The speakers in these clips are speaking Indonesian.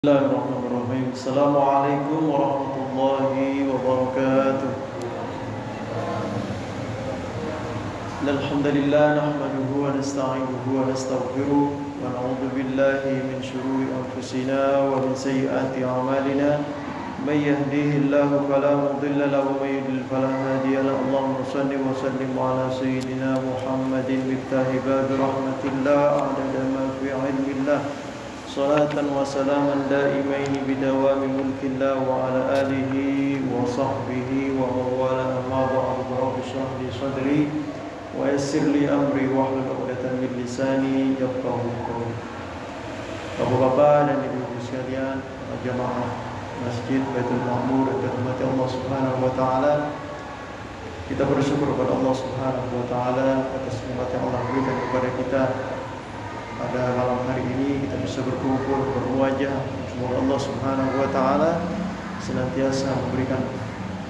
Bismillahirrahmanirrahim. Assalamualaikum warahmatullahi wabarakatuh. Alhamdulillah nahmaduhu wa nasta'inuhu wa nastaghfiruh wa na'udzu billahi min shururi anfusina wa min sayyiati a'malina. May yahdihillahu fala mudilla lahu wa may yudlil fala hadiya lahu. Allahumma shalli wa sallim ala sayyidina Muhammadin miftahi bab rahmatillah adada ma fi 'ilmillah. Salatan wa salaman daimaini bidawami mulkillah wa ala alihi wa sahbihi wa mawala amma ba'du. Rabbi shrah li sadri wa yassir li amri wahlul 'uqdatam min lisani yafqahu qawli. Bapak-bapak dan ibu-ibu sekalian, jamaah Masjid Baitul Ma'mur yang dirahmati Allah Subhanahu wa taala. Kita bersyukur kepada Allah Subhanahu wa taala atas nikmat yang Allah berikan kepada kita. Pada malam hari ini kita bisa berkumpul berwajah. Semoga Allah Subhanahu wa taala senantiasa memberikan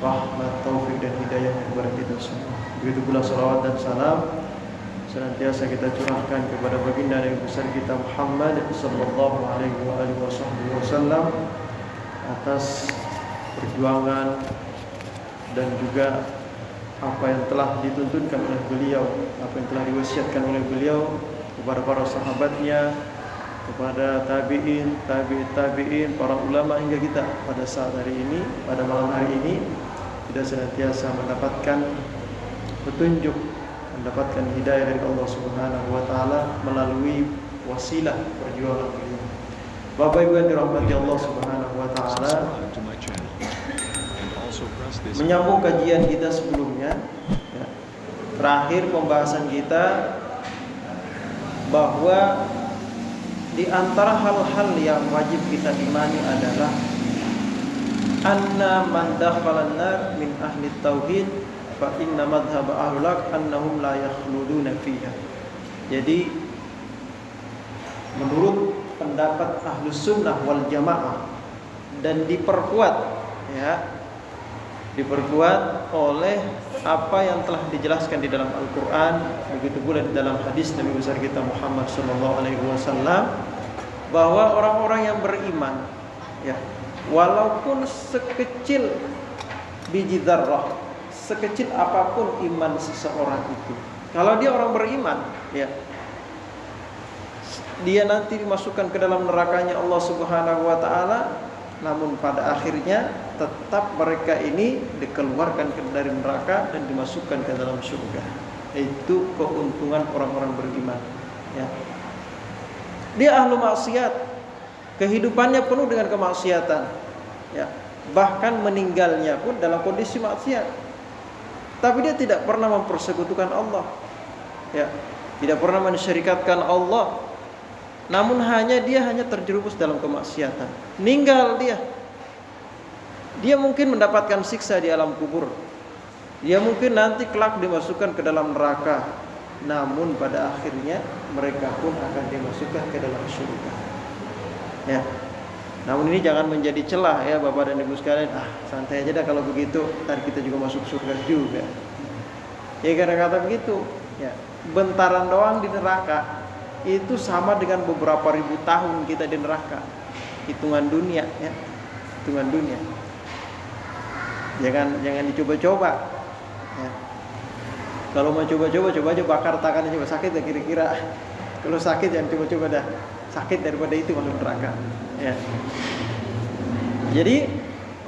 rahmat, taufik dan hidayah kepada kita semua. Begitu pula salawat dan salam senantiasa kita curahkan kepada baginda Nabi besar kita Muhammad sallallahu alaihi wasallam atas perjuangan dan juga apa yang telah dituntunkan oleh beliau, apa yang telah diwasiatkan oleh beliau kepada para sahabatnya, kepada tabi'in, tabi'in, para ulama hingga kita pada saat hari ini, pada malam hari ini kita senantiasa mendapatkan petunjuk, mendapatkan hidayah dari Allah Subhanahu wa taala melalui wasilah perjuangan beliau. Bapak Ibu yang dirahmati Allah Subhanahu wa taala, menyambung kajian kita sebelumnya, ya, terakhir pembahasan kita bahwa di antara hal-hal yang wajib kita imani adalah anna man dakhala an-nar min ahli tauhid fa inna madhhab ahlul haq annahum la yakhluduna fiha. Jadi menurut pendapat Ahlus Sunnah wal Jamaah dan diperkuat oleh apa yang telah dijelaskan di dalam Al-Quran, begitu pula di dalam hadis Nabi besar kita Muhammad SAW, bahwa orang-orang yang beriman, ya, walaupun sekecil biji dzarrah, sekecil apapun iman seseorang itu, kalau dia orang beriman, ya, dia nanti dimasukkan ke dalam nerakanya Allah Subhanahu wa taala. Namun pada akhirnya tetap mereka ini dikeluarkan dari neraka dan dimasukkan ke dalam surga. Itu keuntungan orang-orang beriman, ya. Dia ahlu maksiat, kehidupannya penuh dengan kemaksiatan, ya. Bahkan meninggalnya pun dalam kondisi maksiat. Tapi dia tidak pernah mempersekutukan Allah, ya. Tidak pernah mensyirikatkan Allah. Namun dia hanya terjerumus dalam kemaksiatan. Meninggal dia mungkin mendapatkan siksa di alam kubur. Dia mungkin nanti kelak dimasukkan ke dalam neraka. Namun pada akhirnya mereka pun akan dimasukkan ke dalam surga, ya. Namun ini jangan menjadi celah, ya Bapak dan Ibu sekalian. Santai aja dah kalau begitu, ntar kita juga masuk surga juga. Ya kata-kata begitu, ya. Bentaran doang di neraka itu sama dengan beberapa ribu tahun kita di neraka. Hitungan dunia, ya. Hitungan dunia. Jangan dicoba-coba, ya. Kalau mau coba-coba, coba aja bakar tangannya, coba sakit ya kira-kira. Kalau sakit jangan coba-coba dah. Sakit daripada itu masuk neraka, ya. Jadi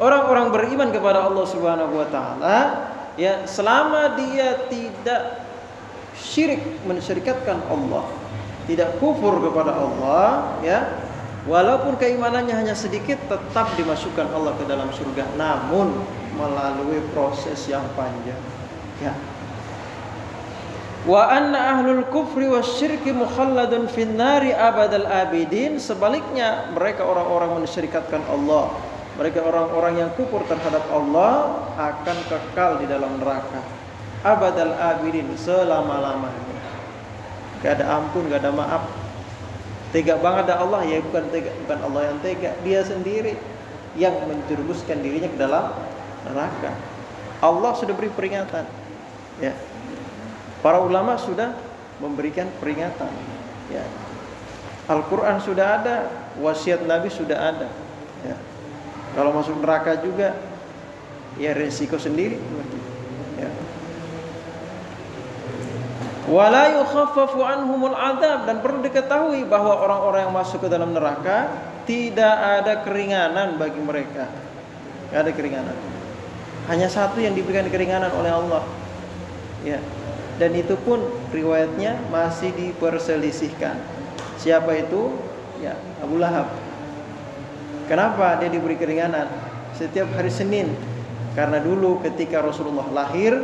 orang-orang beriman kepada Allah Subhanahu wa taala, ya, selama dia tidak syirik, mensyirikatkan Allah, tidak kufur kepada Allah, ya, walaupun keimanannya hanya sedikit, tetap dimasukkan Allah ke dalam surga, namun melalui proses yang panjang, ya. Wa anna ahlul kufri wasyirki mukhalladun finnari abadal abidin. Sebaliknya, mereka orang-orang mensyirikatkan Allah, mereka orang-orang yang kufur terhadap Allah akan kekal di dalam neraka abadal abidin, selama-lamanya. Gak ada ampun, gak ada maaf. Tega banget dah Allah, ya bukan Allah yang tega, dia sendiri yang menjerumuskan dirinya ke dalam neraka. Allah sudah beri peringatan, ya. Para ulama sudah memberikan peringatan, ya. Al-Quran sudah ada, wasiat Nabi sudah ada. Ya. Kalau masuk neraka juga, ya resiko sendiri. Ya. Wala yukhaffafu anhumul adzab, dan perlu diketahui bahwa orang-orang yang masuk ke dalam neraka tidak ada keringanan bagi mereka. Tidak ada keringanan. Hanya satu yang diberikan keringanan oleh Allah. Ya. Dan itu pun riwayatnya masih diperselisihkan. Siapa itu? Ya, Abu Lahab. Kenapa dia diberi keringanan setiap hari Senin? Karena dulu ketika Rasulullah lahir,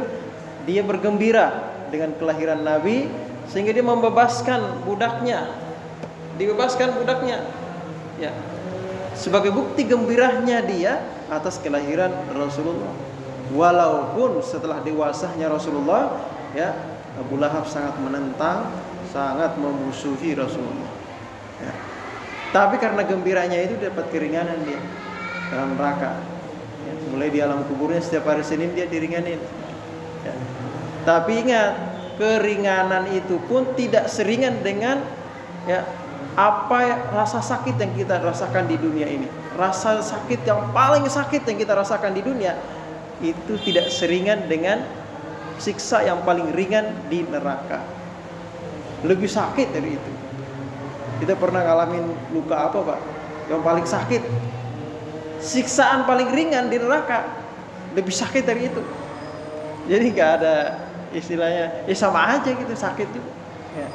dia bergembira dengan kelahiran Nabi, sehingga dia membebaskan budaknya. Dibebaskan budaknya. Ya. Sebagai bukti gembiranya dia atas kelahiran Rasulullah. Walaupun setelah dewasanya Rasulullah, ya, Abu Lahab sangat menentang, sangat memusuhi Rasulullah. Ya. Tapi karena gembiranya itu dapat keringanan dia dalam neraka. Ya. Mulai di alam kuburnya setiap hari Senin dia diringanin. Ya. Tapi ingat, keringanan itu pun tidak seringan dengan ya rasa sakit yang kita rasakan di dunia ini. Rasa sakit yang paling sakit yang kita rasakan di dunia itu tidak seringan dengan siksa yang paling ringan di neraka. Lebih sakit dari itu. Kita pernah ngalamin luka apa, Pak? Yang paling sakit. Siksaan paling ringan di neraka lebih sakit dari itu. Jadi nggak ada istilahnya, sama aja gitu, sakit juga. Ya.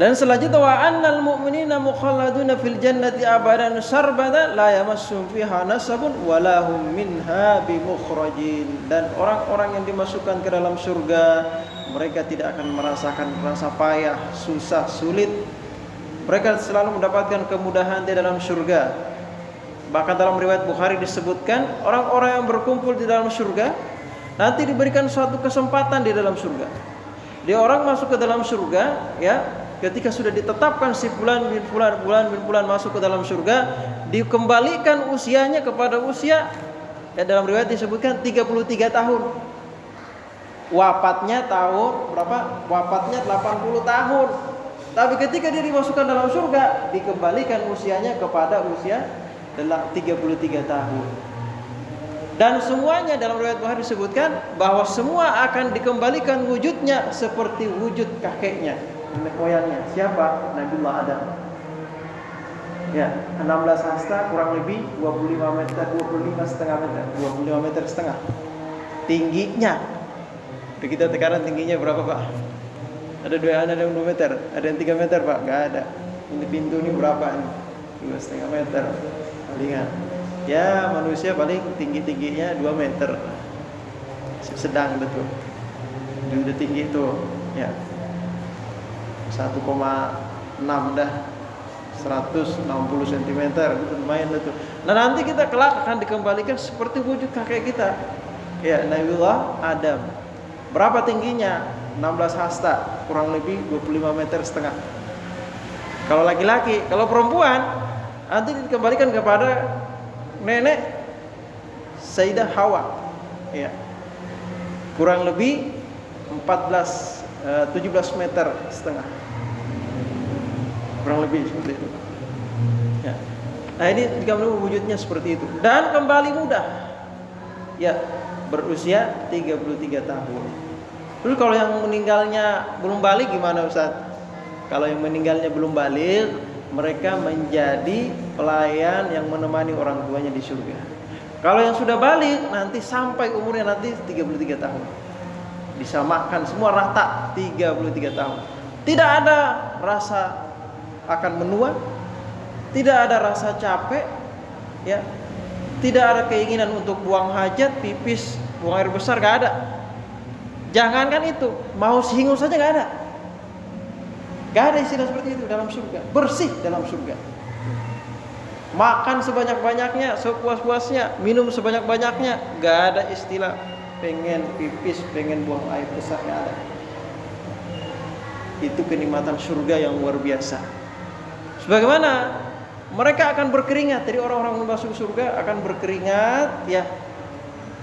Dan selanjutnya wa annal mu'minina mukhalladuna fil jannati abadan sarbada la yamassum fiha nasabun wa lahum minha bimukhrajin. Dan orang-orang yang dimasukkan ke dalam surga, mereka tidak akan merasakan rasa payah, susah, sulit. Mereka selalu mendapatkan kemudahan di dalam surga. Bahkan dalam riwayat Bukhari disebutkan, orang-orang yang berkumpul di dalam surga nanti diberikan suatu kesempatan di dalam surga. Dia orang masuk ke dalam surga, ya, ketika sudah ditetapkan si fulan bin fulan masuk ke dalam surga, dikembalikan usianya kepada usia, ya, dalam riwayat disebutkan 33 tahun. Wafatnya tahun berapa? Wafatnya 80 tahun. Tapi ketika dia dimasukkan dalam surga, dikembalikan usianya kepada usia 33 tahun. Dan semuanya dalam riwayat Bukhari disebutkan bahwa semua akan dikembalikan wujudnya seperti wujud kakeknya, nenek moyangnya. Siapa? Nabiullah Adam. Ya, 16 hasta kurang lebih 25 meter, 25 meter setengah tingginya. Kita tekanan tingginya berapa, Pak? Ada 2 meter, ada yang 3 meter, Pak? Gak ada. Ini pintu ini berapa ini? 2,5 meter palingan. Ya, manusia paling tingginya 2 meter. Sedang betul. Udah tinggi itu, ya. 1,6 dah. 160 cm, itu lumayan itu. Nah, nanti kita kelak akan dikembalikan seperti wujud kakek kita. Ya, Nabiullah Adam. Berapa tingginya? 16 hasta, kurang lebih 25 meter setengah. Kalau laki-laki, kalau perempuan nanti dikembalikan kepada nenek Sayyidah Hawa. Ya. Kurang lebih 17 meter setengah. Kurang lebih seperti itu. Ya. Nah, ini dikembalikan wujudnya seperti itu. Dan kembali muda. Ya, berusia 33 tahun. Lalu kalau yang meninggalnya belum balik gimana, Ustaz? Kalau yang meninggalnya belum balik, mereka menjadi pelayan yang menemani orang tuanya di surga. Kalau yang sudah balik, nanti sampai umurnya nanti 33 tahun. Disamakan semua rata 33 tahun. Tidak ada rasa akan menua, tidak ada rasa capek, ya. Tidak ada keinginan untuk buang hajat, pipis, buang air besar, gak ada. Jangankan itu, mau hingus saja gak ada. Gak ada istilah seperti itu dalam surga. Bersih dalam surga. Makan sebanyak-banyaknya, sepuas-puasnya, minum sebanyak-banyaknya, gak ada istilah pengen pipis, pengen buang air besar, gak ada. Itu kenikmatan surga yang luar biasa. Sebagaimana mereka akan berkeringat, jadi orang-orang yang masuk surga akan berkeringat, ya.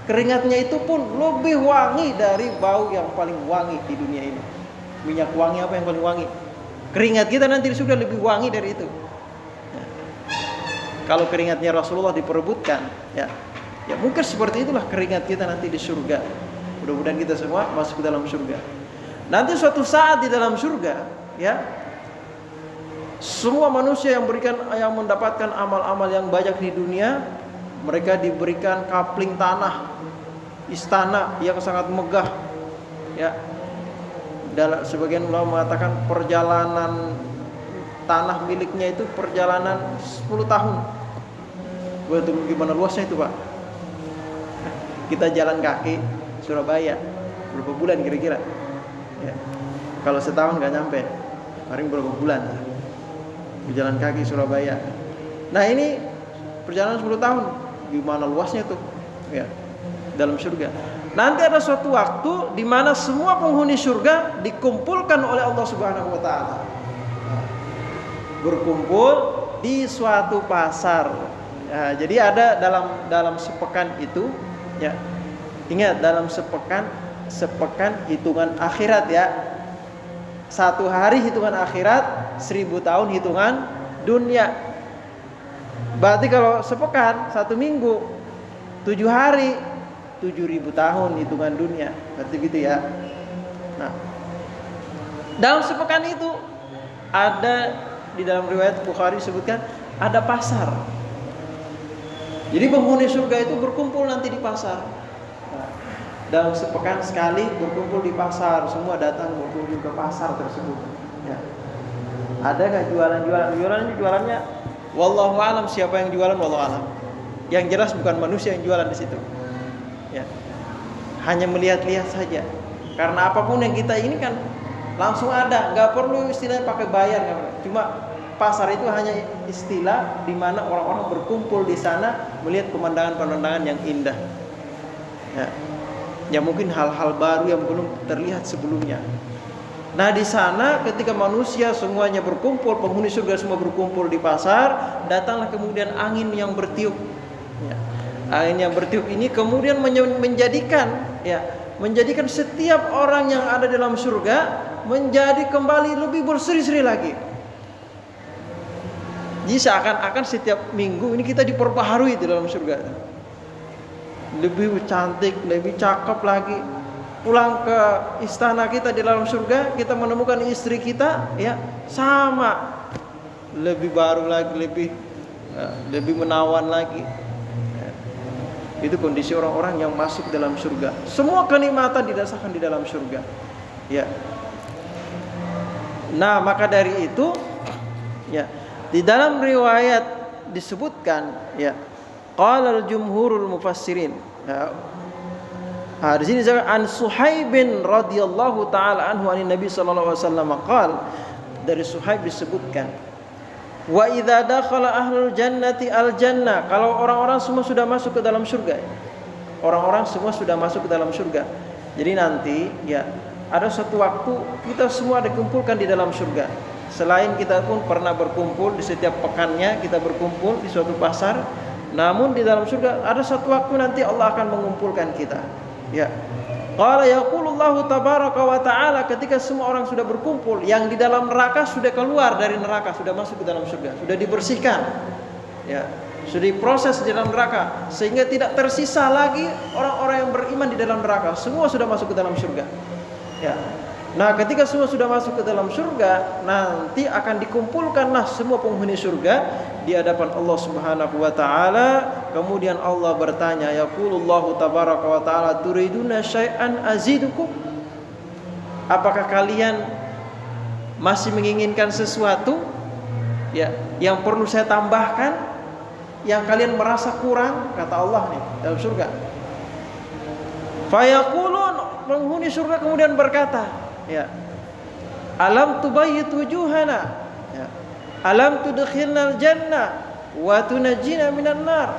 Keringatnya itu pun lebih wangi dari bau yang paling wangi di dunia ini. Minyak wangi apa yang paling wangi? Keringat kita nanti di surga lebih wangi dari itu. Ya. Kalau keringatnya Rasulullah diperebutkan, ya mungkin seperti itulah keringat kita nanti di surga. Mudah-mudahan kita semua masuk ke dalam surga. Nanti suatu saat di dalam surga, ya, semua manusia yang mendapatkan amal-amal yang banyak di dunia, mereka diberikan kapling tanah, istana yang sangat megah, ya. Sebagian ulama mengatakan perjalanan tanah miliknya itu perjalanan 10 tahun. Betul, gimana luasnya itu, Pak? Kita jalan kaki Surabaya berapa bulan kira-kira? Ya. Kalau setahun nggak nyampe, paling berapa bulan? Jalan kaki Surabaya. Nah ini perjalanan 10 tahun, gimana luasnya tuh? Ya, dalam surga. Nanti ada suatu waktu di mana semua penghuni surga dikumpulkan oleh Allah Subhanahu wa taala. Berkumpul di suatu pasar. Ya, jadi ada dalam sepekan itu, ya. Ingat, dalam sepekan hitungan akhirat, ya. 1 hari hitungan akhirat, 1000 tahun hitungan dunia. Berarti kalau sepekan 1 minggu 7 hari 7.000 tahun hitungan dunia. Berarti gitu ya. Nah, dalam sepekan itu ada, di dalam riwayat Bukhari disebutkan ada pasar. Jadi penghuni surga itu berkumpul nanti di pasar. Nah, dalam sepekan sekali berkumpul di pasar, semua datang berkunjung ke pasar tersebut. Ya. Ada nggak jualannya? Wallahu alam, siapa yang jualan wallahu alam. Yang jelas bukan manusia yang jualan di situ. Ya. Hanya melihat-lihat saja. Karena apapun yang kita ini kan langsung ada, nggak perlu istilahnya pakai bayar. Cuma pasar itu hanya istilah di mana orang-orang berkumpul di sana melihat pemandangan-pemandangan yang indah. Ya mungkin hal-hal baru yang belum terlihat sebelumnya. Nah di sana ketika manusia semuanya berkumpul, penghuni surga semua berkumpul di pasar, datanglah kemudian angin yang bertiup. Ya. Angin yang bertiup ini kemudian menjadikan setiap orang yang ada dalam surga menjadi kembali lebih berseri-seri lagi. Jadi seakan-akan setiap minggu ini kita diperbaharui di dalam surga. Lebih cantik, lebih cakep lagi. Pulang ke istana kita di dalam surga, kita menemukan istri kita, ya sama, lebih baru lagi, lebih menawan lagi. Itu kondisi orang-orang yang masuk dalam surga. Semua kenikmatan dirasakan di dalam surga. Ya. Nah, maka dari itu, ya, di dalam riwayat disebutkan, ya, qala al-jumhurul mufassirin. Ya. Di sini an Suhaib bin radhiyallahu taala anhu an Nabi sallallahu alaihi wasallam qala, dari Suhaib disebutkan, wa idza dakhala ahlul jannati al jannah, kalau orang-orang semua sudah masuk ke dalam surga. Orang-orang semua sudah masuk ke dalam surga. Jadi nanti, ya, ada suatu waktu kita semua dikumpulkan di dalam surga. Selain kita pun pernah berkumpul di setiap pekannya, kita berkumpul di suatu pasar. Namun di dalam surga ada suatu waktu nanti Allah akan mengumpulkan kita. Ya. Qala yaqulullahu tabaraka wa ta'ala, ketika semua orang sudah berkumpul, yang di dalam neraka sudah keluar dari neraka, sudah masuk ke dalam surga, sudah dibersihkan. Ya, sudah diproses di dalam neraka sehingga tidak tersisa lagi orang-orang yang beriman di dalam neraka. Semua sudah masuk ke dalam surga. Ya. Nah, ketika semua sudah masuk ke dalam surga, nanti akan dikumpulkanlah semua penghuni surga di hadapan Allah Subhanahu wa taala. Kemudian Allah bertanya, yaqulullahu tabaraka wa taala, turiduna syai'an azidukum? Apakah kalian masih menginginkan sesuatu, ya, yang perlu saya tambahkan, yang kalian merasa kurang? Kata Allah nih dalam surga. Fayaqulun, penghuni surga kemudian berkata, ya, alam tubayyit wujuhana, ya, alam tudkhilnal jannah wa tunajjina minan nar.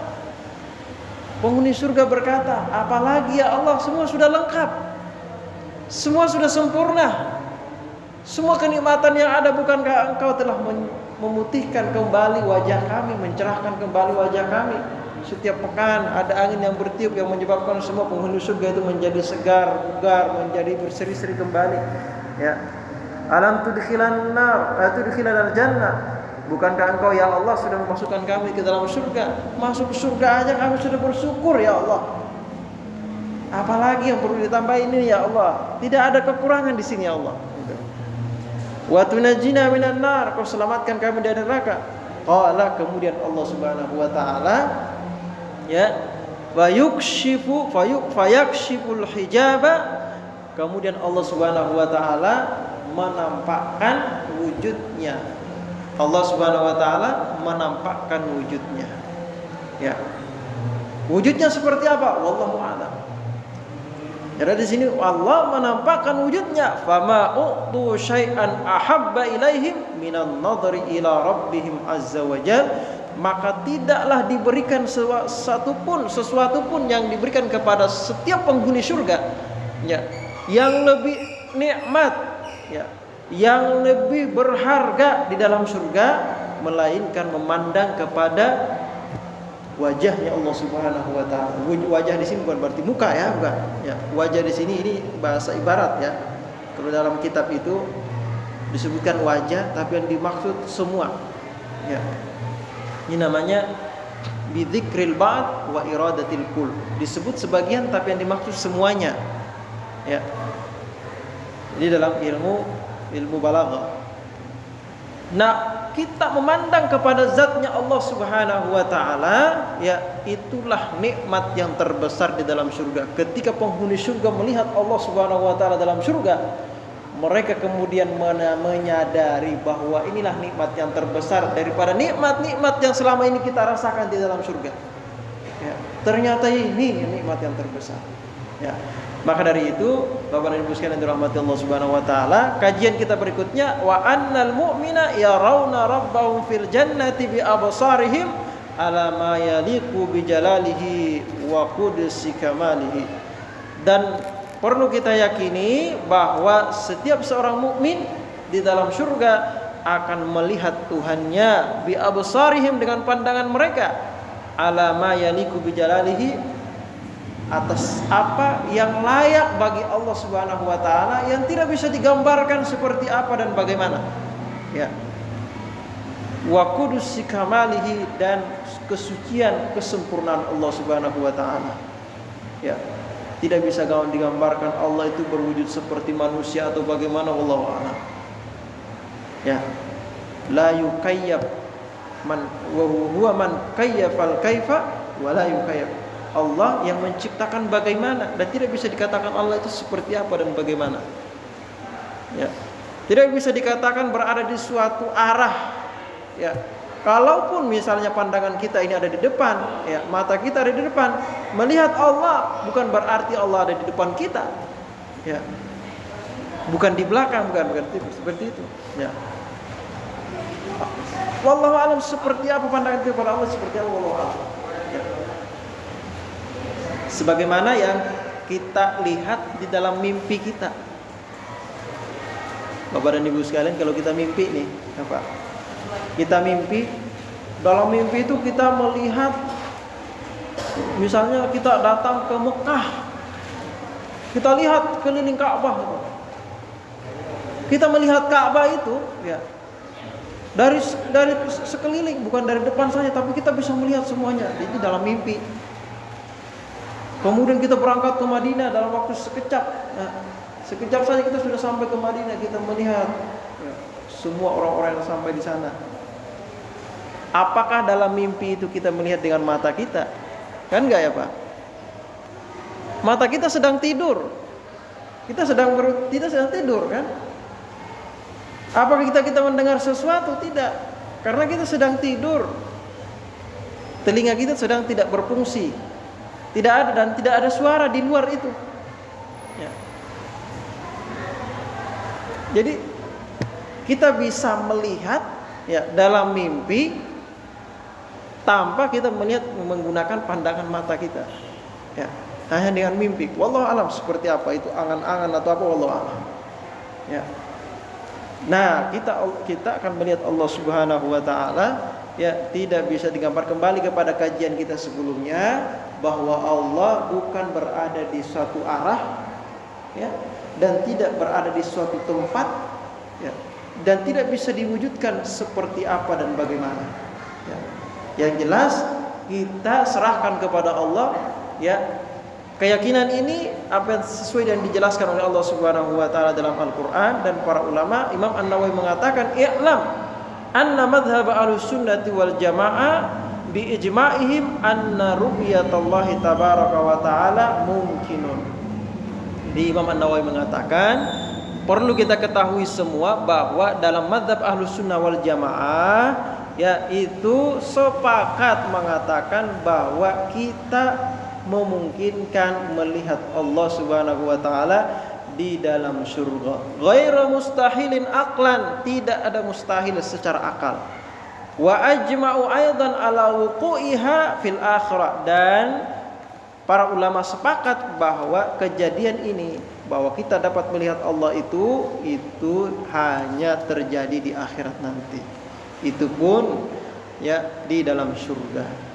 Penghuni surga berkata, apalagi ya Allah, semua sudah lengkap, semua sudah sempurna, semua kenikmatan yang ada, bukankah Engkau telah memutihkan kembali wajah kami, mencerahkan kembali wajah kami? Setiap pekan ada angin yang bertiup yang menyebabkan semua penghuni surga itu menjadi segar, bugar, menjadi berseri-seri kembali. Ya. Alam tudkhilan nar, tudkhilan al-jannah. Bukankah engkau ya Allah sudah memasukkan kami ke dalam surga? Masuk surga aja kami sudah bersyukur ya Allah. Apalagi yang perlu ditambahin ini ya Allah? Tidak ada kekurangan di sini ya Allah. Wa tunajjina minan nar, kau selamatkan kami dari neraka. Qala, kemudian Allah Subhanahu wa taala ya, wa yukshifu fayakshiful hijaba, kemudian Allah Subhanahu wa taala menampakkan wujudnya. Allah Subhanahu wa taala menampakkan wujudnya. Ya. Wujudnya seperti apa? Wallahu a'lam. Jadi di sini Allah menampakkan wujudnya. Fama u'tu syai'an ahabba ilaihim minan nadri ila rabbihim azza wajal, maka tidaklah diberikan sesuatu pun yang diberikan kepada setiap penghuni surga ya, yang lebih nikmat ya, yang lebih berharga di dalam surga, melainkan memandang kepada wajahnya Allah Subhanahu wa taala. Wajah di sini bukan berarti muka ya, bukan. Ya, wajah di sini ini bahasa ibarat ya. Kalau dalam kitab itu disebutkan wajah, tapi yang dimaksud semua. Ya. Ini namanya bidzikril ba'd wa iradatil kull. Disebut sebagian tapi yang dimaksud semuanya. Ya. Jadi dalam ilmu balaghah. Nah, kita memandang kepada zatnya Allah Subhanahu wa taala, ya, itulah nikmat yang terbesar di dalam surga. Ketika penghuni surga melihat Allah Subhanahu wa taala dalam surga, mereka kemudian menyadari bahwa inilah nikmat yang terbesar daripada nikmat-nikmat yang selama ini kita rasakan di dalam surga. Ya, ternyata ini nikmat yang terbesar. Ya. Maka dari itu, Bapak dan Ibu sekalian yang dirahmati Allah Subhanahu wa taala, kajian kita berikutnya, wa annal mu'mina yarawna rabbahum fil jannati bi absarihim ala ma yaliqu bi jalalihi wa qudsi kamalihi. Dan perlu kita yakini bahwa setiap seorang mukmin di dalam surga akan melihat Tuhannya bi absarihim, dengan pandangan mereka, ala ma yaliqu bi jalalihi, atas apa yang layak bagi Allah Subhanahu wa taala, yang tidak bisa digambarkan seperti apa dan bagaimana. Ya. Wa qudusi kamalihi, dan kesucian kesempurnaan Allah Subhanahu wa taala. Ya. Tidak bisa digambarkan Allah itu berwujud seperti manusia atau bagaimana, wallahu a'lam. Ya. La yukayyab man wa huwa man kayyafal kaifa wa la yukayyab. Allah yang menciptakan bagaimana, dan tidak bisa dikatakan Allah itu seperti apa dan bagaimana. Ya. Tidak bisa dikatakan berada di suatu arah. Ya. Kalaupun misalnya pandangan kita ini ada di depan, ya, mata kita ada di depan, melihat Allah bukan berarti Allah ada di depan kita. Ya. Bukan di belakang, bukan seperti itu. Ya. Wallahu a'lam, seperti apa pandangan kita kepada Allah, seperti apa, wallahu a'lam. Ya. Sebagaimana yang kita lihat di dalam mimpi kita. Bapak dan Ibu sekalian, kalau kita mimpi nih, apa? Kita mimpi, dalam mimpi itu kita melihat, misalnya kita datang ke Mekah, kita lihat keliling Ka'bah. Kita melihat Ka'bah itu, ya, dari sekeliling, bukan dari depan saja, tapi kita bisa melihat semuanya. Itu dalam mimpi. Kemudian kita berangkat ke Madinah dalam waktu sekejap. Nah, sekejap saja kita sudah sampai ke Madinah. Kita melihat semua orang-orang yang sampai di sana. Apakah dalam mimpi itu kita melihat dengan mata kita? Kan enggak ya Pak? Mata kita sedang tidur. Kita sedang tidur kan? Apakah kita mendengar sesuatu? Tidak. Karena kita sedang tidur. Telinga kita sedang tidak berfungsi. Tidak ada, dan tidak ada suara di luar itu. Ya. Jadi kita bisa melihat, ya, dalam mimpi tanpa kita melihat menggunakan pandangan mata kita. Ya, hanya dengan mimpi. Wallahu alam seperti apa itu, angan-angan atau apa, wallahu alam. Ya. Nah, kita akan melihat Allah Subhanahu wa taala, ya, tidak bisa digambar. Kembali kepada kajian kita sebelumnya, bahwa Allah bukan berada di suatu arah, ya, dan tidak berada di suatu tempat, ya, dan tidak bisa diwujudkan seperti apa dan bagaimana. Ya. Yang jelas kita serahkan kepada Allah, ya. Keyakinan ini apa yang sesuai dan dijelaskan oleh Allah Subhanahu wa taala dalam Al-Qur'an dan para ulama. Imam An-Nawawi mengatakan, "I'lam anna madhhab Ahlussunnati wal Jamaah bi ijma'ihim anna ru'yatallahi tabaraka wa ta'ala mungkinun." Di Imam An-Nawawi mengatakan, perlu kita ketahui semua bahwa dalam mazhab Ahlussunnah wal Jamaah yaitu sepakat mengatakan bahwa kita memungkinkan melihat Allah Subhanahu wa taala di dalam surga. Ghairu mustahilin aqlan, tidak ada mustahil secara akal. Wa ajma'u aidan ala wuqu'iha fil akhirah, dan para ulama sepakat bahwa kejadian ini, bahwa kita dapat melihat Allah itu hanya terjadi di akhirat nanti. Itu pun ya di dalam surga.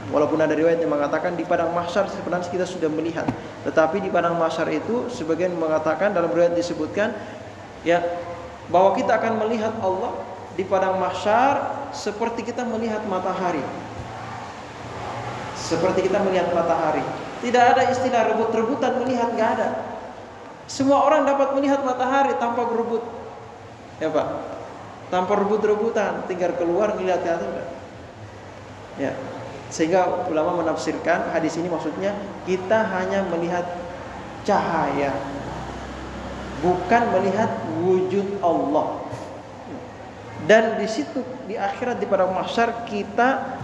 Walaupun ada riwayat yang mengatakan di padang mahsyar sebenarnya kita sudah melihat, tetapi di padang mahsyar itu sebagian mengatakan, dalam riwayat disebutkan ya bahwa kita akan melihat Allah di padang mahsyar seperti kita melihat matahari. Seperti kita melihat matahari. Tidak ada istilah rebut-rebutan melihat, nggak ada. Semua orang dapat melihat matahari tanpa berebut. Ya Pak, tanpa rebut-rebutan, tinggal keluar melihat ke atas. Ya. Sehingga ulama menafsirkan hadis ini maksudnya kita hanya melihat cahaya, bukan melihat wujud Allah. Dan di situ di akhirat di padang mahsyar kita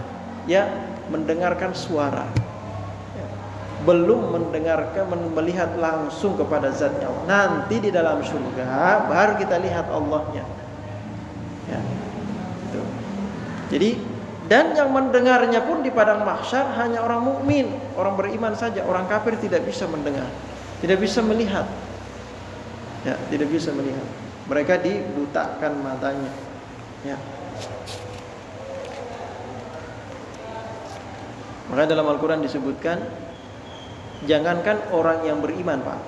ya mendengarkan suara, belum mendengarkan, melihat langsung kepada zatnya Allah. Nanti di dalam surga baru kita lihat Allahnya. Ya. Tuh. Jadi dan yang mendengarnya pun di padang mahsyar hanya orang mukmin, orang beriman saja. Orang kafir tidak bisa mendengar, tidak bisa melihat. Ya, tidak bisa melihat. Mereka dibutakan matanya. Ya. Maka dalam Al-Quran disebutkan, jangankan orang yang beriman, Pak,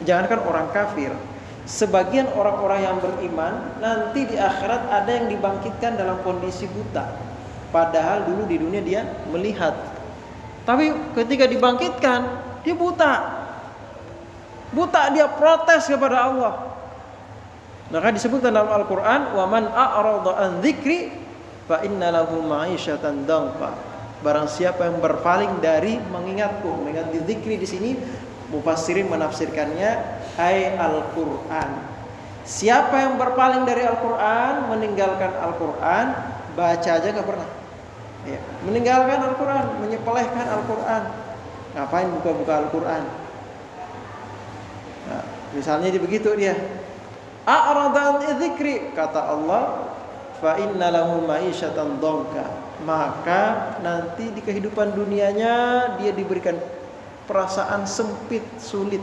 jangankan orang kafir, sebagian orang-orang yang beriman nanti di akhirat ada yang dibangkitkan dalam kondisi buta. Padahal dulu di dunia dia melihat, tapi ketika dibangkitkan dia buta. Buta, dia protes kepada Allah. Maka disebutkan dalam Al-Quran, wa man a'rada an dzikri fa inna lahu ma'isyatan dhanqa. Barang siapa yang berpaling dari mengingatku. Mengingat di dzikri di sini mufassirin menafsirkannya ay Al-Quran. Siapa yang berpaling dari Al-Quran, meninggalkan Al-Quran, baca aja gak pernah ya. Meninggalkan Al-Quran, menyepelehkan Al-Quran. Ngapain buka-buka Al-Quran? Nah, misalnya begitu dia, a'rada an dzikri, kata Allah, fa inna lahu ma'isyatan dhanka, maka nanti di kehidupan dunianya dia diberikan perasaan sempit, sulit.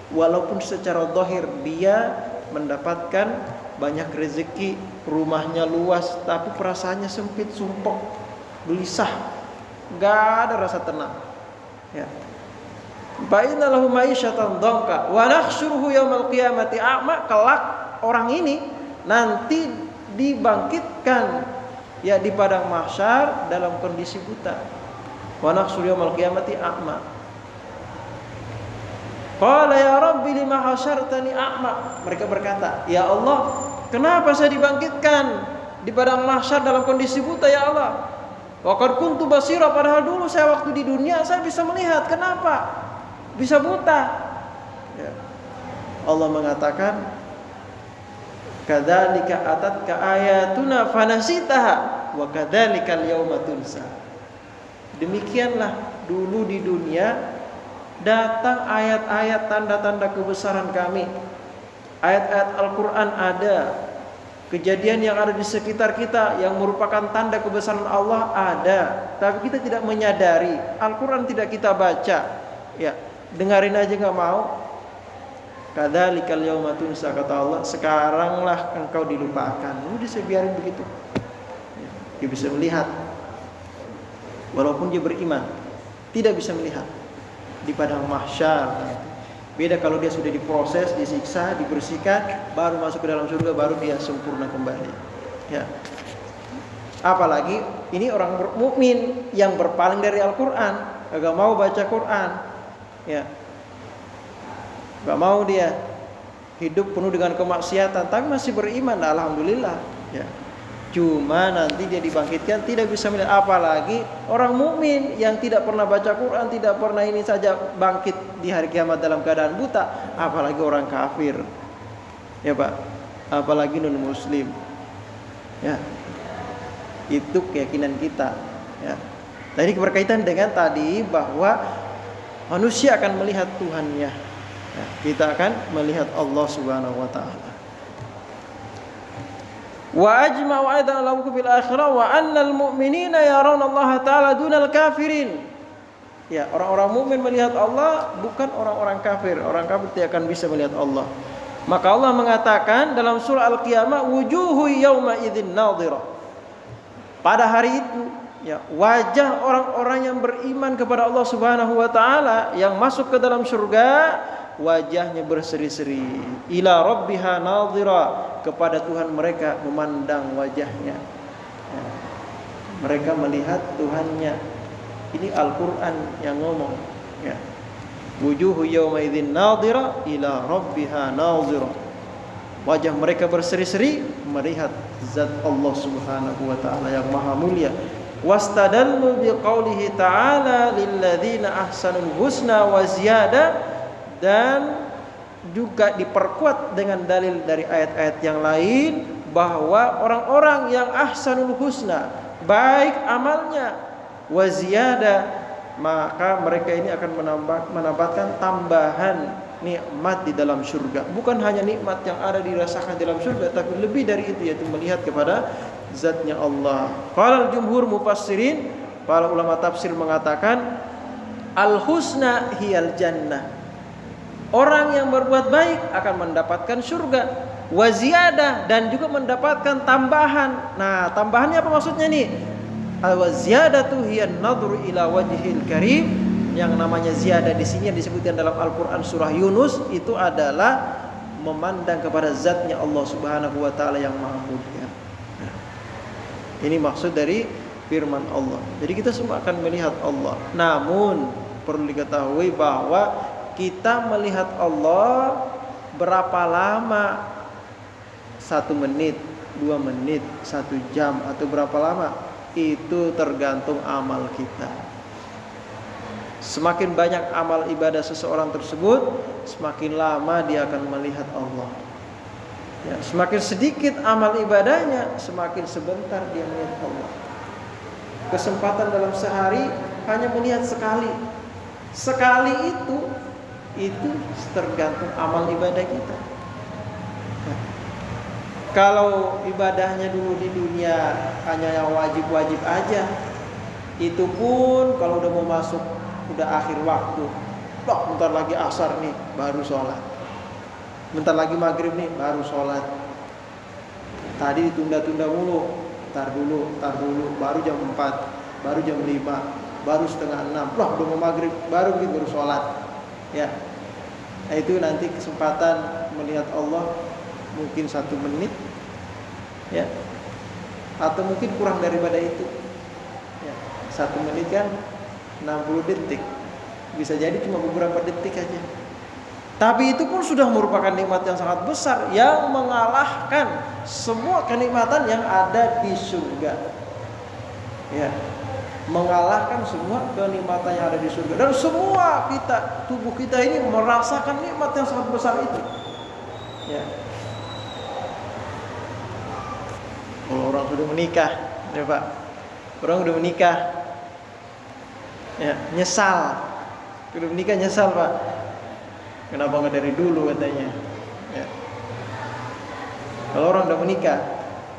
Walaupun secara zahir dia mendapatkan banyak rezeki, rumahnya luas, tapi perasaannya sempit, sumpek, gelisah, gak ada rasa tenang. Ya. Baina lahu ma'isyatan dhanka wa nahsyuruhu yaumal qiyamati a'ma, kelak orang ini nanti dibangkitkan ya di padang mahsyar dalam kondisi buta. Wa nahsyuruhu yaumal qiyamati a'ma. Qala ya Rabbi lima hasyartani a'ma. Mereka berkata, ya Allah, kenapa saya dibangkitkan di padang mahsyar dalam kondisi buta ya Allah? Wa qad kuntu basira, padahal dulu saya waktu di dunia saya bisa melihat, kenapa bisa buta? Ya. Allah mengatakan, kadzalika atatka ayatuna fanasitaha wa kadzalikal yauma tunsa. Demikianlah dulu di dunia datang ayat-ayat tanda-tanda kebesaran kami. Ayat-ayat Al-Quran ada, kejadian yang ada di sekitar kita yang merupakan tanda kebesaran Allah ada, tapi kita tidak menyadari. Al-Quran tidak kita baca, ya dengarin aja nggak mau. Kadzalikal yauma tunsa, kata Allah, sekaranglah engkau dilupakan. Udah saya biarin begitu. Dia bisa melihat, walaupun dia beriman, tidak bisa melihat di padang mahsyar. Beda kalau dia sudah diproses, disiksa, dibersihkan, baru masuk ke dalam surga, baru dia sempurna kembali. Ya. Apalagi ini orang mukmin yang berpaling dari Al-Quran, gak mau baca Quran, ya, gak mau dia hidup penuh dengan kemaksiatan, tapi masih beriman, alhamdulillah. Ya. Cuma nanti dia dibangkitkan tidak bisa melihat. Apalagi orang mukmin yang tidak pernah baca Quran, tidak pernah ini saja bangkit di hari kiamat dalam keadaan buta, apalagi orang kafir, ya Pak, apalagi non muslim. Ya, itu keyakinan kita. Ya, tadi berkaitan dengan tadi bahwa manusia akan melihat Tuhannya. Ya, kita akan melihat Allah Subhanahu Wa Taala. Wa ajma'u aidan lahu fil akhirah wa annal mu'minina yarawna Allah Ta'ala dunal kafirin. Ya, orang-orang mukmin melihat Allah, bukan orang-orang kafir. Orang kafir tidak akan bisa melihat Allah. Maka Allah mengatakan dalam surah Al-Qiyamah, wujuhu yawma idzin nadhira. Pada hari itu, ya, wajah orang-orang yang beriman kepada Allah Subhanahu wa taala yang masuk ke dalam surga, wajahnya berseri-seri. Ila rabbiha nadhira, kepada Tuhan mereka memandang wajahnya. Ya. Mereka melihat Tuhannya. Ini Al-Quran yang ngomong. Ya. Wujuhu yawma idzin nadhira ila rabbiha nadhira. Wajah mereka berseri-seri melihat zat Allah Subhanahu wa taala yang maha mulia. Wastadallu biqaulihi ta'ala lilladzina ahsanul husna wa ziyada, dan juga diperkuat dengan dalil dari ayat-ayat yang lain bahwa orang-orang yang ahsanul husna, baik amalnya, wa ziyada, maka mereka ini akan mendapatkan tambahan nikmat di dalam surga. Bukan hanya nikmat yang ada dirasakan dalam surga, tapi lebih dari itu, yaitu melihat kepada zatnya Allah. Qala al-jumhur mufassirin, para ulama tafsir mengatakan al-husna hiyal jannah. Orang yang berbuat baik akan mendapatkan surga, wa ziyadah, dan juga mendapatkan tambahan. Nah, tambahannya apa maksudnya nih? Wa ziyadatu hiyan nadhru ila wajhil karim. Yang namanya ziyadah di sini yang disebutkan dalam Al-Qur'an surah Yunus itu adalah memandang kepada zatnya Allah Subhanahu wa taala yang maha mulia. Nah, ini maksud dari firman Allah. Jadi kita semua akan melihat Allah. Namun perlu diketahui bahwa kita melihat Allah berapa lama? 1 menit, 2 menit, 1 jam, atau berapa lama? Itu tergantung amal kita. Semakin banyak amal ibadah seseorang tersebut, semakin lama dia akan melihat Allah. Ya, semakin sedikit amal ibadahnya, semakin sebentar dia melihat Allah. Kesempatan dalam sehari hanya melihat sekali. Sekali itu tergantung amal ibadah kita. Kalau ibadahnya dulu di dunia hanya yang wajib-wajib aja, itu pun kalau udah mau masuk, udah akhir waktu, bentar lagi asar nih baru sholat, bentar lagi maghrib nih baru sholat. Tadi ditunda-tunda mulu, tar dulu, baru jam 4, baru jam 5, baru setengah 6, udah mau maghrib, baru sholat. Ya, nah itu nanti kesempatan melihat Allah mungkin 1 menit, ya, atau mungkin kurang daripada itu. Ya, 1 menit kan 60 detik, bisa jadi cuma beberapa detik aja. Tapi itu pun sudah merupakan nikmat yang sangat besar, yang mengalahkan semua kenikmatan yang ada di surga. Ya, mengalahkan semua kenikmatan yang ada di surga. Dan semua kita, tubuh kita ini merasakan nikmat yang sangat besar itu. Ya. Kalau orang sudah menikah, ya Pak, orang sudah menikah, ya, nyesal, sudah menikah nyesal Pak. Kenapa nggak dari dulu katanya? Ya. Kalau orang sudah menikah,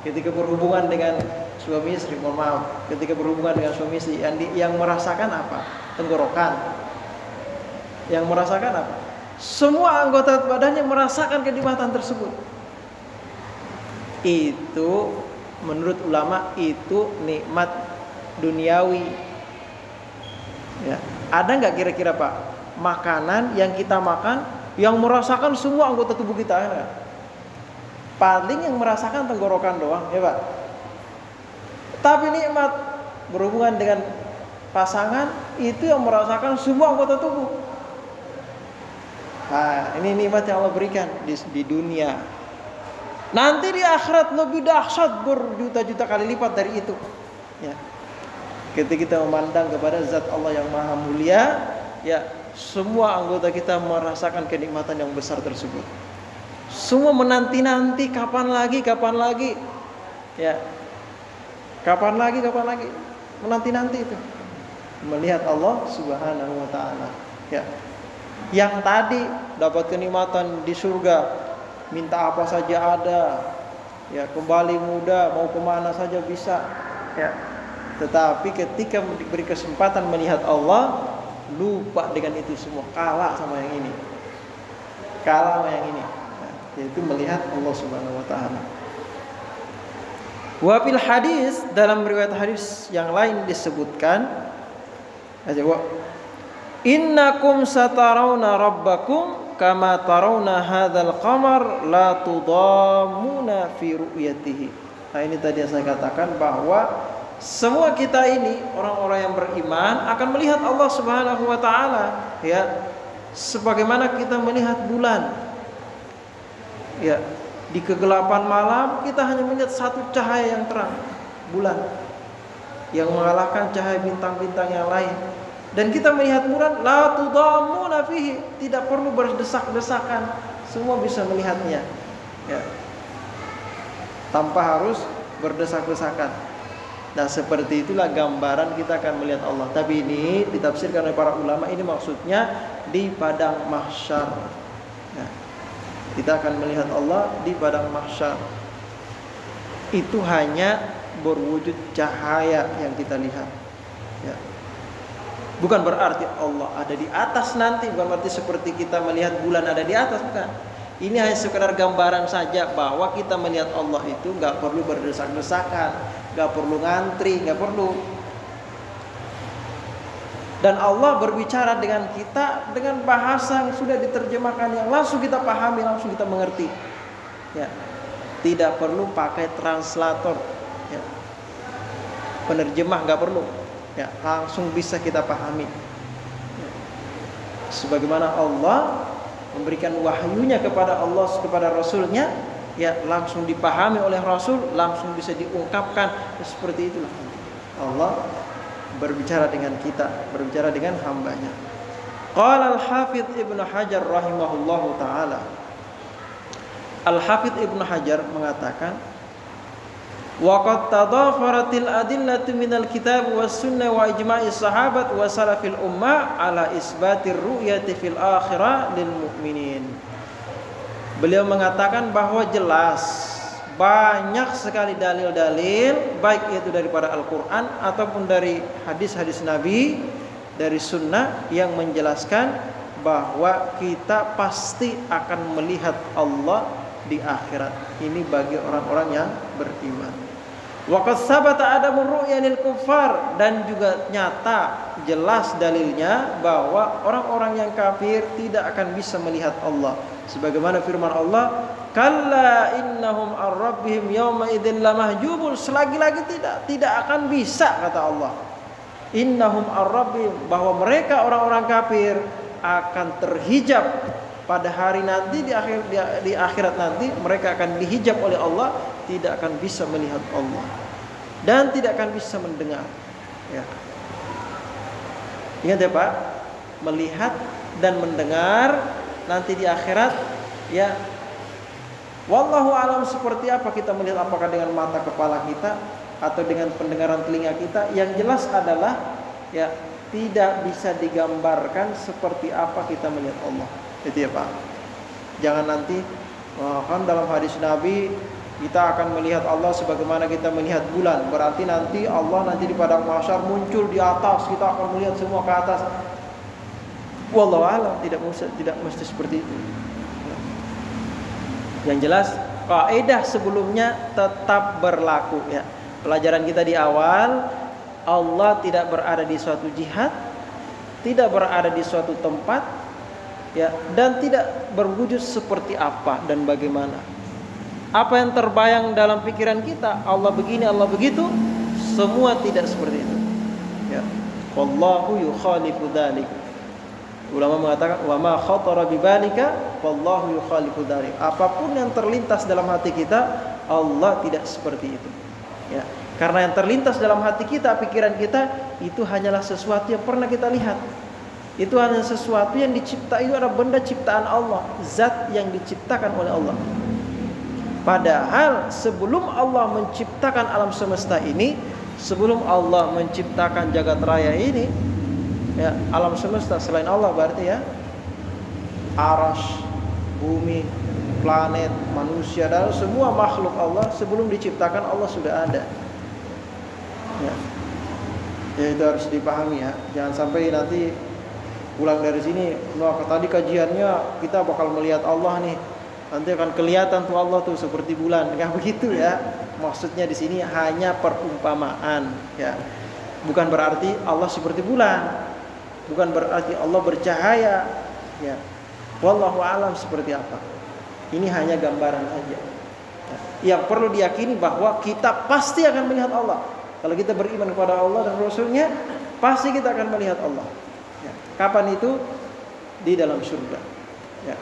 ketika berhubungan dengan suami istri, mohon maaf, ketika berhubungan dengan suami istri, yang merasakan apa? Tenggorokan. Yang merasakan apa? Semua anggota badannya merasakan kenikmatan tersebut. Itu menurut ulama itu nikmat duniawi. Ya. Ada nggak kira-kira Pak, makanan yang kita makan yang merasakan semua anggota tubuh kita ya. Paling yang merasakan tenggorokan doang, ya Pak. Tapi nikmat berhubungan dengan pasangan itu yang merasakan semua anggota tubuh. Nah, ini nikmat yang Allah berikan di dunia. Nanti di akhirat lebih dahsyat berjuta-juta kali lipat dari itu. Ya. Ketika kita memandang kepada zat Allah yang maha mulia, ya, semua anggota kita merasakan kenikmatan yang besar tersebut. Semua menanti-nanti kapan lagi, ya, kapan lagi, menanti-nanti itu melihat Allah Subhanahu Wa Taala. Ya, yang tadi dapat kenikmatan di surga, minta apa saja ada, ya, kembali muda, mau kemana saja bisa, ya. Tetapi ketika diberi kesempatan melihat Allah, lupa dengan itu semua, kalah sama yang ini, yaitu melihat Allah Subhanahu Wa Taala. Wa fil hadis, dalam riwayat hadis yang lain disebutkan, innakum satarawna rabbakum kama tarawna hadzal qamar la tudamuna fi ru'yatihi. Nah, ini tadi yang saya katakan bahwa semua kita ini orang-orang yang beriman akan melihat Allah Subhanahu Wa Taala, ya, sebagaimana kita melihat bulan. Ya, di kegelapan malam kita hanya melihat satu cahaya yang terang, bulan, yang mengalahkan cahaya bintang-bintang yang lain. Dan kita melihat bulan, la tudamuna fihi, tidak perlu berdesak-desakan, semua bisa melihatnya, ya, tanpa harus berdesak-desakan. Nah, seperti itulah gambaran kita akan melihat Allah. Tapi ini ditafsirkan oleh para ulama, ini maksudnya di padang mahsyar. Nah, kita akan melihat Allah di padang mahsyar. Itu hanya berwujud cahaya yang kita lihat, ya. Bukan berarti Allah ada di atas nanti, bukan berarti seperti kita melihat bulan ada di atas, bukan. Ini hanya sekedar gambaran saja bahwa kita melihat Allah itu nggak perlu berdesak-desakan, nggak perlu ngantri, nggak perlu. Dan Allah berbicara dengan kita dengan bahasa yang sudah diterjemahkan, yang langsung kita pahami, langsung kita mengerti. Ya, tidak perlu pakai translator, ya. Penerjemah nggak perlu, ya, langsung bisa kita pahami. Ya. Sebagaimana Allah memberikan wahyunya kepada Allah, kepada Rasulnya, ya, langsung dipahami oleh Rasul, langsung bisa diungkapkan. Ya, seperti itulah Allah berbicara dengan kita, berbicara dengan hambanya. Qala al-Hafidz Ibnu Hajar rahimahullahu taala. Al-Hafidz Ibnu Hajar mengatakan, wa qad tadafaratil adillatu minal kitab was sunnah wa ijma'is sahabat wa salafil ummah ala isbatir ru'yati fil akhirah lil mu'minin. Beliau mengatakan bahwa jelas banyak sekali dalil-dalil, baik itu daripada Al-Quran ataupun dari hadis-hadis Nabi, dari sunnah, yang menjelaskan bahwa kita pasti akan melihat Allah di akhirat. Ini bagi orang-orang yang beriman. Wa qad sabata adamu ru'ya lil kuffar, dan juga nyata jelas dalilnya bahwa orang-orang yang kafir tidak akan bisa melihat Allah. Sebagaimana firman Allah, kalla innahum ar-rabbihim yawma idzin lamahjubun, selagi-lagi tidak akan bisa, kata Allah. Innahum ar-rabbihim, bahwa mereka orang-orang kafir akan terhijab pada hari nanti, di akhirat nanti mereka akan dihijab oleh Allah, tidak akan bisa melihat Allah dan tidak akan bisa mendengar, ya. Ingat ya Pak, melihat dan mendengar nanti di akhirat, ya. Wallahu alam seperti apa kita melihat, apakah dengan mata kepala kita atau dengan pendengaran telinga kita. Yang jelas adalah, ya, tidak bisa digambarkan seperti apa kita melihat Allah. Itu ya Pak. Jangan nanti kan dalam hadis Nabi kita akan melihat Allah sebagaimana kita melihat bulan. Berarti nanti Allah nanti di padang mahsyar muncul di atas, kita akan melihat semua ke atas. Wallahu a'lam, tidak mesti seperti itu. Yang jelas kaidah sebelumnya tetap berlaku, ya. Pelajaran kita di awal, Allah tidak berada di suatu jihad, tidak berada di suatu tempat, ya, dan tidak berwujud seperti apa dan bagaimana. Apa yang terbayang dalam pikiran kita, Allah begini, Allah begitu, semua tidak seperti itu. Ya. Wallahu yukhalifu dzalik. Ulama mengatakan wa ma khatara bibalika wallahu yukhalifu dzalik. Apapun yang terlintas dalam hati kita, Allah tidak seperti itu. Ya. Karena yang terlintas dalam hati kita, pikiran kita, itu hanyalah sesuatu yang pernah kita lihat. Itu hanya sesuatu yang dicipta, itu adalah benda ciptaan Allah, zat yang diciptakan oleh Allah. Padahal sebelum Allah menciptakan alam semesta ini, sebelum Allah menciptakan jagat raya ini, ya, alam semesta selain Allah berarti ya, arasy, bumi, planet, manusia, dan semua makhluk Allah sebelum diciptakan Allah sudah ada. Ya, ya itu harus dipahami ya. Jangan sampai nanti pulang dari sini, wah tadi kajiannya kita bakal melihat Allah nih. Nanti akan kelihatan tuh Allah tuh seperti bulan. Enggak begitu ya. Maksudnya di sini hanya perumpamaan ya. Bukan berarti Allah seperti bulan. Bukan berarti Allah bercahaya ya. Wallahu a'lam seperti apa. Ini hanya gambaran aja. Ya. Yang perlu diyakini bahwa kita pasti akan melihat Allah. Kalau kita beriman kepada Allah dan Rasulnya, pasti kita akan melihat Allah ya. Kapan itu? Di dalam surga ya.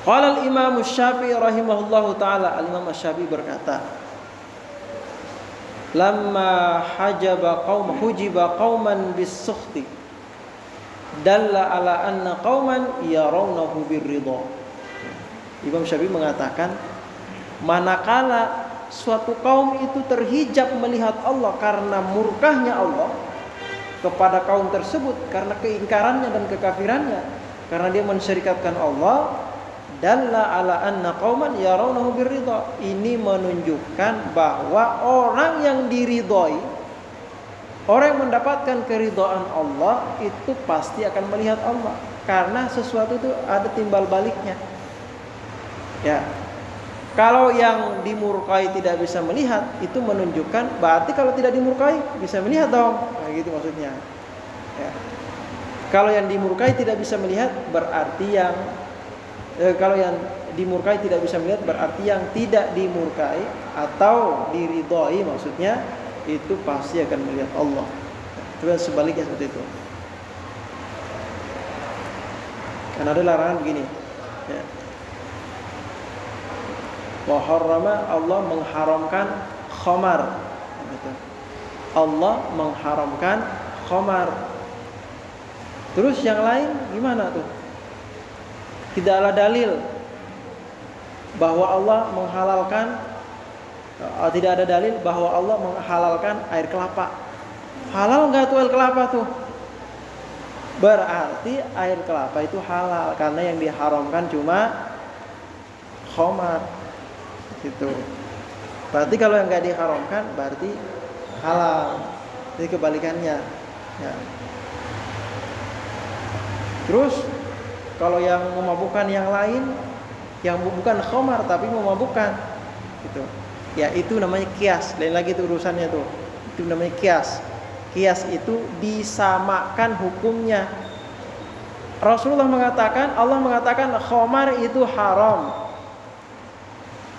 Qala al-Imam Asy-Syafi'i rahimahullahu taala, al-Imam Asy-Syafi'i berkata, "Lamma hujiba qauman bis-sukhti, dalla ala anna qauman yarawnahu bir-ridha." Imam Syafi'i mengatakan, manakala suatu kaum itu terhijab melihat Allah karena murkahnya Allah kepada kaum tersebut, karena keingkarannya dan kekafirannya, karena dia mensyirikatkan Allah, dalla ala anna qauman yarawnahu birridha. Ini menunjukkan bahwa orang yang diridhoi, orang yang mendapatkan keridhaan Allah itu pasti akan melihat Allah, karena sesuatu itu ada timbal baliknya. Ya. Kalau yang dimurkai tidak bisa melihat, itu menunjukkan berarti kalau tidak dimurkai bisa melihat dong. Nah, gitu maksudnya. Ya. Kalau yang dimurkai tidak bisa melihat, berarti kalau yang dimurkai tidak bisa melihat, berarti yang tidak dimurkai atau diridhoi maksudnya itu pasti akan melihat Allah. Terus sebaliknya seperti itu. Karena ada larangan begini. Ya. Wa harrama, Allah mengharamkan khamar. Allah mengharamkan khamar. Terus yang lain gimana tuh? Tidaklah dalil bahwa Allah menghalalkan, tidak ada dalil bahwa Allah menghalalkan air kelapa. Halal enggak tuh air kelapa tuh? Berarti air kelapa itu halal, karena yang diharamkan cuma khamar. Gitu. Berarti kalau yang enggak diharamkan berarti halal. Jadi kebalikannya. Ya. Terus kalau yang memabukkan yang lain, yang bukan khamar tapi memabukkan, gitu. Ya itu namanya qiyas. Lain lagi itu urusannya tuh. Itu namanya qiyas. Qiyas itu disamakan hukumnya. Rasulullah mengatakan, Allah mengatakan khamar itu haram.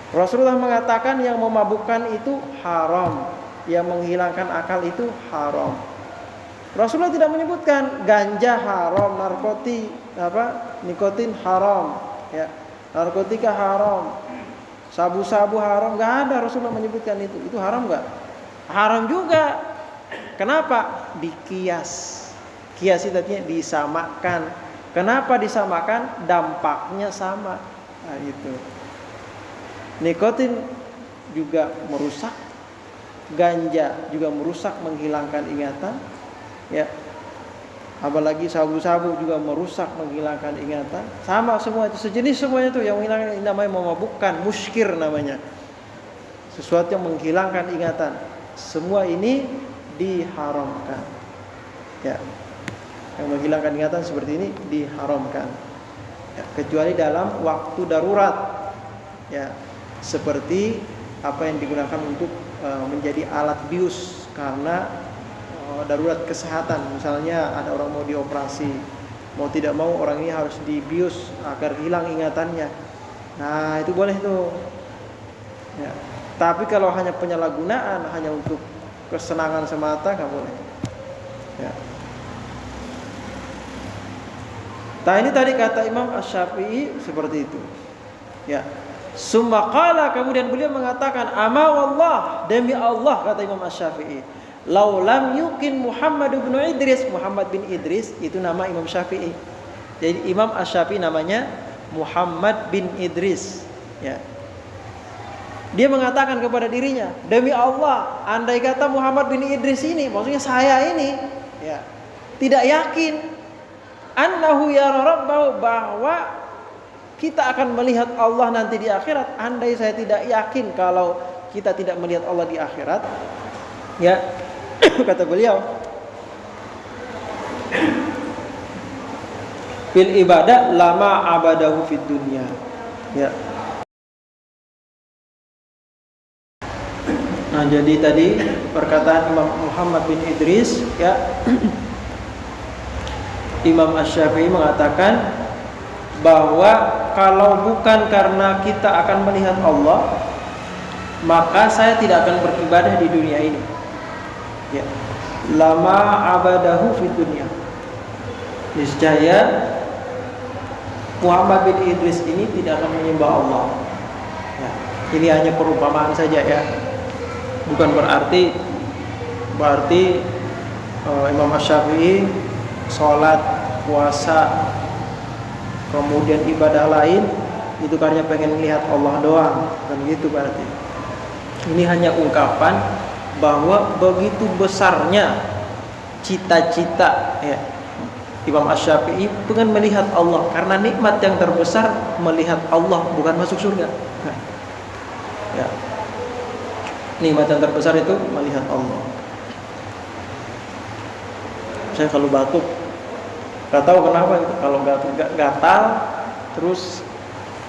Rasulullah mengatakan yang memabukkan itu haram, yang menghilangkan akal itu haram. Rasulullah tidak menyebutkan ganja haram, nikotin haram, ya, narkotika haram, sabu-sabu haram, nggak ada Rasulullah menyebutkan itu. Itu haram nggak? Haram juga. Kenapa? Dikias. Kias itu artinya disamakan. Kenapa disamakan? Dampaknya sama. Nah, itu. Nikotin juga merusak, ganja juga merusak, menghilangkan ingatan. Ya, apalagi sabu-sabu juga merusak, menghilangkan ingatan. Sama semua itu, sejenis semuanya itu yang menghilangkan, namanya memabukkan, muskir namanya. Sesuatu yang menghilangkan ingatan. Semua ini diharamkan. Ya, yang menghilangkan ingatan seperti ini diharamkan. Ya, kecuali dalam waktu darurat. Ya, seperti apa yang digunakan untuk menjadi alat bius karena darurat kesehatan, misalnya ada orang mau dioperasi Mau tidak mau orang ini harus dibius agar hilang ingatannya. Nah, itu boleh tuh. Ya. Tapi kalau hanya penyalahgunaan, hanya untuk kesenangan semata, nggak boleh. Ya. Nah, ini tadi kata Imam Asy-Syafi'i seperti itu. Ya. Summa qala, kemudian beliau mengatakan, ama wallah, demi Allah, kata Imam Asy-Syafi'i, lau lam yukin Muhammad bin Idris. Muhammad bin Idris itu nama Imam Syafi'i. Jadi Imam Asy-Syafi'i namanya Muhammad bin Idris. Ya. Dia mengatakan kepada dirinya, demi Allah, andai kata Muhammad bin Idris ini, maksudnya saya ini, ya, tidak yakin annahu yara rabbahu, bahwa kita akan melihat Allah nanti di akhirat. Andai saya tidak yakin kalau kita tidak melihat Allah di akhirat, ya, kata beliau, fil ibadah lama abadahu fid dunya. Ya. Nah, jadi tadi perkataan Imam Muhammad bin Idris, ya, Imam Asy-Syafi'i mengatakan bahwa kalau bukan karena kita akan melihat Allah, maka saya tidak akan beribadah di dunia ini. Ya. Lama abadahu fid dunya. Niscaya Muhammad bin Idris ini tidak akan menyembah Allah. Ya. Ini hanya perumpamaan saja, ya. Bukan berarti Imam Asy-Syafi'i sholat, puasa, kemudian ibadah lain itu karena pengen melihat Allah doang, kan gitu berarti. Ini hanya ungkapan bahwa begitu besarnya cita-cita, ya, Imam Asy-Syafi'i pengen melihat Allah, karena nikmat yang terbesar melihat Allah, bukan masuk surga. Ya. Nikmat yang terbesar itu melihat Allah. Saya kalau batuk, nggak tahu kenapa itu. Kalau gatal, terus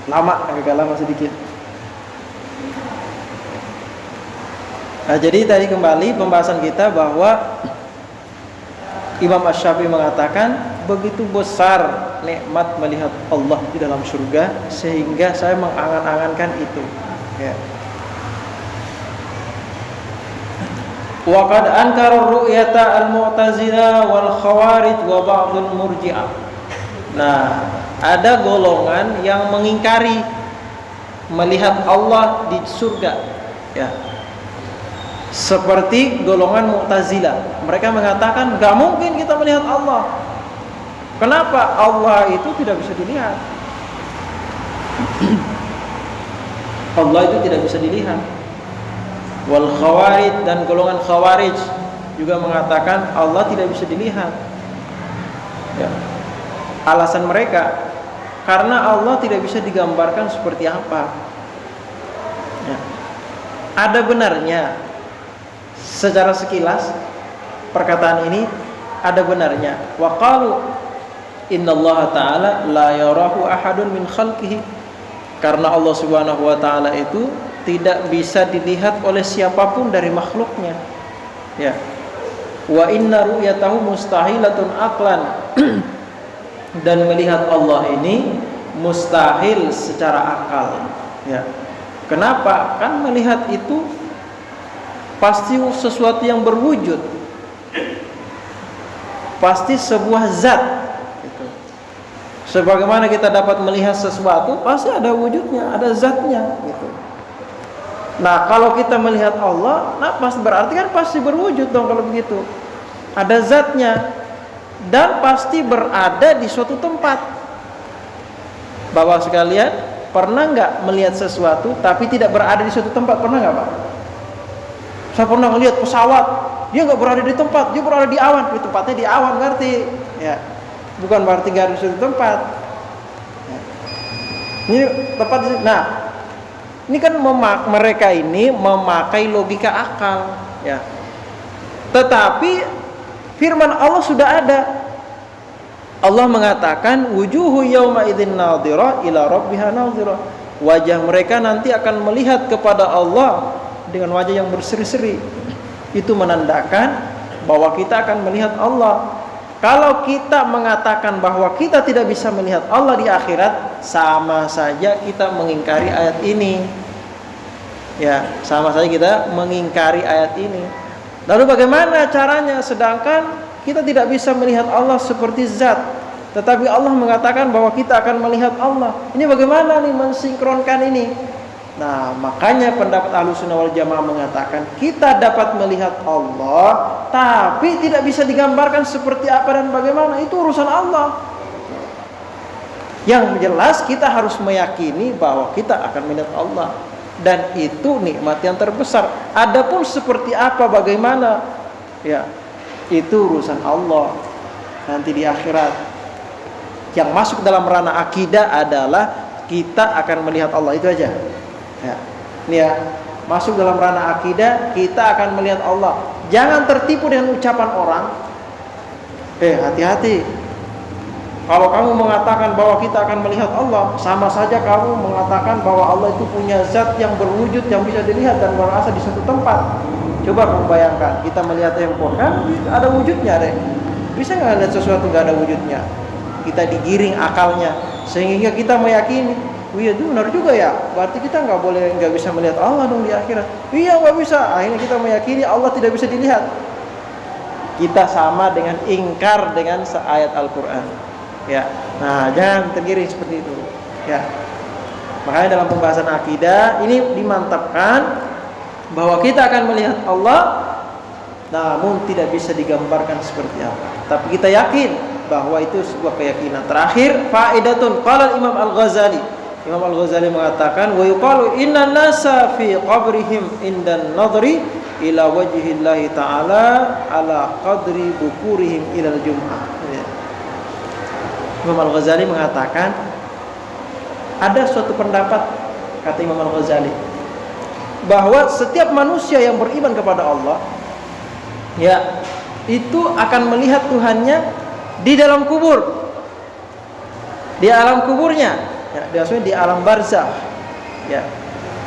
agak lama sedikit. Nah, jadi tadi kembali pembahasan kita bahwa Imam Asy-Syafi'i mengatakan begitu besar nikmat melihat Allah di dalam surga sehingga saya mengangan-angankan itu. Ya. Wa qad ankara ru'yata al-Mu'tazilah wal Khawarij wa ba'dul Murji'ah. Nah, ada golongan yang mengingkari melihat Allah di surga, ya. Seperti golongan Mu'tazilah. Mereka mengatakan enggak mungkin kita melihat Allah. Kenapa? Allah itu tidak bisa dilihat. Allah itu tidak bisa dilihat. Wal Khawarij, dan golongan Khawarij juga mengatakan Allah tidak bisa dilihat. Ya. Alasan mereka karena Allah tidak bisa digambarkan seperti apa. Ya. Ada benarnya secara sekilas perkataan ini ada benarnya. Wa qalu innallaha ta'ala la yarahu ahadun min khalqihi, karena Allah Subhanahu wa taala itu tidak bisa dilihat oleh siapapun dari makhluknya. Ya. Wa inna ru'yatahu mustahilatun aqlan. Dan melihat Allah ini mustahil secara akal. Ya. Kenapa? Kan melihat itu pasti sesuatu yang berwujud. Pasti sebuah zat. Gitu. Sebagaimana kita dapat melihat sesuatu, pasti ada wujudnya, ada zatnya. Gitu. Nah, kalau kita melihat Allah, nah berarti kan pasti berwujud dong kalau begitu. Ada zatnya dan pasti berada di suatu tempat. Bapak sekalian, pernah nggak melihat sesuatu tapi tidak berada di suatu tempat? Pernah nggak, Pak? Saya pernah melihat pesawat, dia nggak berada di tempat, dia berada di awan. Tempatnya di awan berarti, ya, bukan berarti nggak ada di suatu tempat. Ya. Ini tempat. Nah, ini kan mereka ini memakai logika akal, ya. Tetapi firman Allah sudah ada. Allah mengatakan wujuhu yauma idzin nadhirah ila rabbiha nadhirah. Wajah mereka nanti akan melihat kepada Allah dengan wajah yang berseri-seri. Itu menandakan bahwa kita akan melihat Allah. Kalau kita mengatakan bahwa kita tidak bisa melihat Allah di akhirat, sama saja kita mengingkari ayat ini. Ya, sama saja kita mengingkari ayat ini. Lalu bagaimana caranya? Sedangkan kita tidak bisa melihat Allah seperti zat, tetapi Allah mengatakan bahwa kita akan melihat Allah. Ini bagaimana nih mensinkronkan ini? Nah, makanya pendapat Ahlussunnah wal Jamaah mengatakan kita dapat melihat Allah, tapi tidak bisa digambarkan seperti apa dan bagaimana. Itu urusan Allah. Yang jelas kita harus meyakini bahwa kita akan melihat Allah, dan itu nikmat yang terbesar. Adapun seperti apa, bagaimana, ya itu urusan Allah nanti di akhirat. Yang masuk dalam ranah akidah adalah kita akan melihat Allah, itu aja. Ya, ini ya, masuk dalam ranah akidah, kita akan melihat Allah. Jangan tertipu dengan ucapan orang. Hati-hati. Kalau kamu mengatakan bahwa kita akan melihat Allah, sama saja kamu mengatakan bahwa Allah itu punya zat yang berwujud, yang bisa dilihat dan berasa di suatu tempat. Coba kamu bayangkan, kita melihat handphone, kan ada wujudnya deh. Bisa nggak lihat sesuatu nggak ada wujudnya? Kita digiring akalnya sehingga kita meyakini, oh iya itu benar juga ya, berarti kita nggak bisa melihat Allah dong di akhirat. Iya nggak bisa. Akhirnya kita meyakini Allah tidak bisa dilihat. Kita sama dengan ingkar dengan ayat Al-Quran. Ya, nah jangan tergiring seperti itu. Ya, makanya dalam pembahasan akidah ini dimantapkan bahwa kita akan melihat Allah, namun tidak bisa digambarkan seperti apa. Tapi kita yakin bahwa itu sebuah keyakinan. Terakhir, faedatun qala Imam Al-Ghazali. Imam Al-Ghazali mengatakan, wa yuqalu inna nasa fi qabrihim indan nadri ila wajhillahi ta'ala ala qadri bukurihim ilal jum'ah. Imam Al-Ghazali mengatakan ada suatu pendapat, kata Imam Al-Ghazali, bahwa setiap manusia yang beriman kepada Allah, ya, itu akan melihat Tuhannya di dalam kubur, di alam kuburnya, ya, maksudnya di alam barzakh. Ya,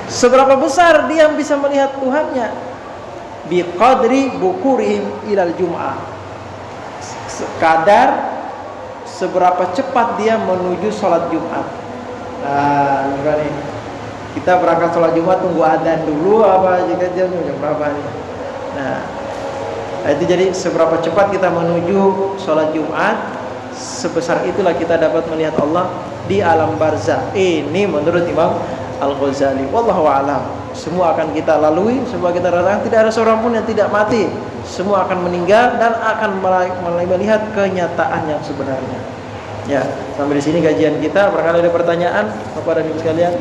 seberapa besar dia bisa melihat Tuhannya? Bi qadri bukurihim ilal jum'ah, sekadar seberapa cepat dia menuju sholat Jumat. Nah, nih, kita berangkat sholat Jumat tunggu adzan dulu apa jika jam berapa nih? Nah, itu jadi seberapa cepat kita menuju sholat Jumat, sebesar itulah kita dapat melihat Allah di alam barzakh. Ini menurut Imam Al-Ghazali. Wallahu a'lam. Semua akan kita lalui, semua kita rasakan. Tidak ada seorang pun yang tidak mati. Semua akan meninggal dan akan melihat kenyataan yang sebenarnya. Ya, sampai di sini kajian kita. Barangkali ada pertanyaan Bapak dan Ibu sekalian?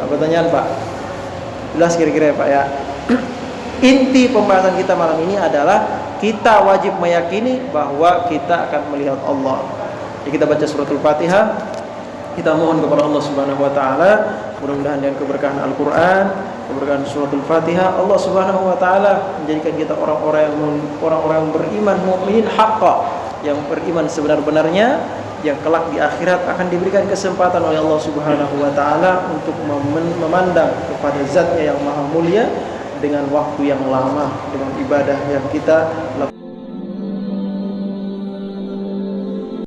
Apa pertanyaan, Pak? Jelas kira-kira ya, Pak ya. Inti pembahasan kita malam ini adalah kita wajib meyakini bahwa kita akan melihat Allah. Jadi kita baca suratul Fatihah, kita mohon kepada Allah Subhanahu wa taala, mudah-mudahan dengan keberkahan Al-Qur'an, keberkahan suratul Fatihah, Allah Subhanahu wa taala menjadikan kita orang-orang yang beriman, mukminin haqqa, yang beriman sebenar-benarnya, yang kelak di akhirat akan diberikan kesempatan oleh Allah Subhanahu wa taala untuk memandang kepada Zat-Nya yang maha mulia dengan waktu yang lama, dengan ibadah yang kita lakukan